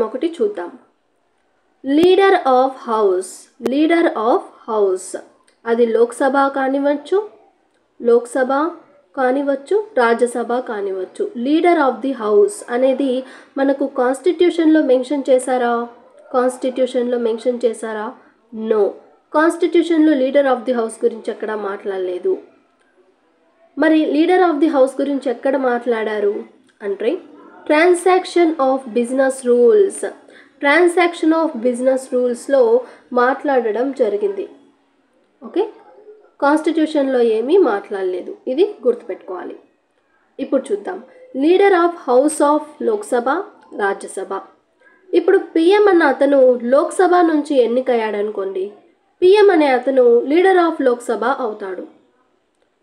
ఒకటి చూద్దాం. Leader of house అది లోక్సభ కానివచ్చు, రాజ్యసభ కానివచ్చు. లీడర్ ఆఫ్ ది హౌస్ అనేది మనకు కాన్స్టిట్యూషన్లో మెన్షన్ చేశారా? నో, కాన్స్టిట్యూషన్లో లీడర్ ఆఫ్ ది హౌస్ గురించి ఎక్కడ మాట్లాడలేదు. మరి లీడర్ ఆఫ్ ది హౌస్ గురించి ఎక్కడ మాట్లాడారు అంటే ట్రాన్సాక్షన్ ఆఫ్ బిజినెస్ రూల్స్లో మాట్లాడడం జరిగింది. ఓకే, కాన్స్టిట్యూషన్లో ఏమీ మాట్లాడలేదు, ఇది గుర్తుపెట్టుకోవాలి. ఇప్పుడు చూద్దాం leader of house of Lok Sabha, Rajya Sabha. ఇప్పుడు పిఎం అన్న అతను లోక్సభ నుంచి ఎన్నికయ్యాడు అనుకోండి, పిఎం అనే అతను లీడర్ ఆఫ్ లోక్సభ అవుతాడు.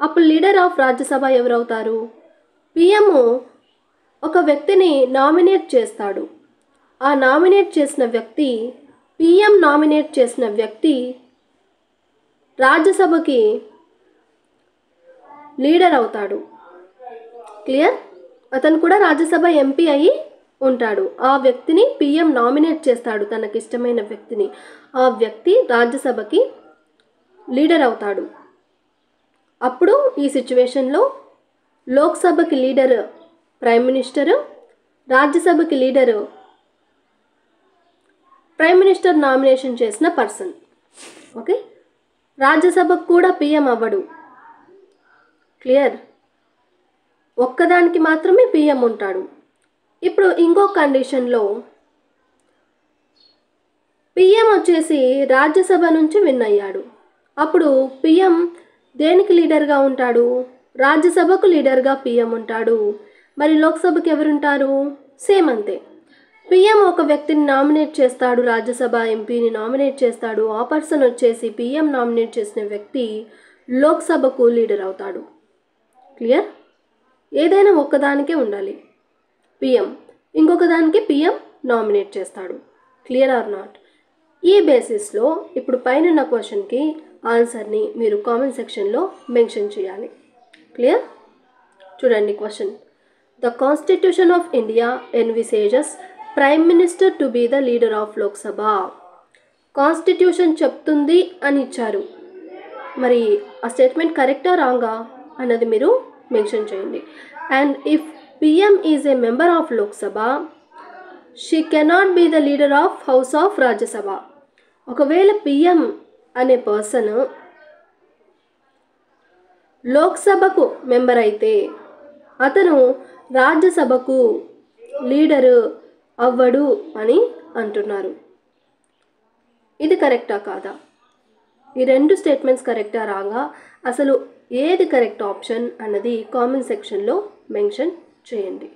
అప్పుడు లీడర్ ఆఫ్ రాజ్యసభ ఎవరవుతారు? పిఎం ఒక వ్యక్తిని నామినేట్ చేస్తాడు. ఆ పిఎం నామినేట్ చేసిన వ్యక్తి రాజ్యసభకి లీడర్ అవుతాడు. క్లియర్? అతను కూడా రాజ్యసభ ఎంపీ అయి ఉంటాడు. ఆ వ్యక్తిని పిఎం నామినేట్ చేస్తాడు, తనకి ఇష్టమైన వ్యక్తిని. ఆ వ్యక్తి రాజ్యసభకి లీడర్ అవుతాడు. అప్పుడు ఈ సిచ్యువేషన్లో లోక్సభకి లీడర్ ప్రైమ్ మినిస్టరు, రాజ్యసభకి లీడరు ప్రైమ్ మినిస్టర్ నామినేషన్ చేసిన పర్సన్. ఓకే, రాజ్యసభకు కూడా పిఎం అవ్వడు. క్లియర్? ఒక్కదానికి మాత్రమే పిఎం ఉంటాడు. ఇప్పుడు ఇంకో కండిషన్లో పిఎం వచ్చేసి రాజ్యసభ నుంచి విన్ అయ్యాడు. అప్పుడు పిఎం దేనికి లీడర్గా ఉంటాడు? రాజ్యసభకు లీడర్గా పిఎం ఉంటాడు. మరి లోక్సభకి ఎవరుంటారు? సేమ్ అంతే. పిఎం ఒక వ్యక్తిని నామినేట్ చేస్తాడు, రాజ్యసభ ఎంపీని నామినేట్ చేస్తాడు. ఆ పర్సన్ వచ్చేసి పిఎం నామినేట్ చేసిన వ్యక్తి లోక్సభకు లీడర్ అవుతాడు. క్లియర్? ఏదైనా ఒక్కదానికే ఉండాలి పిఎం, ఇంకొక దానికి పిఎం నామినేట్ చేస్తాడు. Clear or not? ఈ బేసిస్లో ఇప్పుడు పైన క్వశ్చన్కి ఆన్సర్ని మీరు కామెంట్ సెక్షన్లో మెన్షన్ చేయాలి. క్లియర్? చూడండి question. The constitution of India envisages prime minister to be the leader of Lok Sabha. Constitution చెప్తుంది అని ఇచ్చారు. మరి ఆ స్టేట్మెంట్ కరెక్టా రాంగా అన్నది మీరు మెన్షన్ చేయండి. And if PM is a member of Lok Sabha, she cannot be the leader of house of Rajya Sabha. ఒకవేళ పిఎం అనే పర్సన్ లోక్సభకు మెంబర్ అయితే అతను రాజ్యసభకు లీడరు అవ్వడు అని అంటున్నారు. ఇది కరెక్టా కాదా? ఈ రెండు స్టేట్మెంట్స్ కరెక్టా రాంగా? అసలు ఏది కరెక్ట్ ఆప్షన్ అన్నది కామెంట్ సెక్షన్లో మెన్షన్ చేయండి.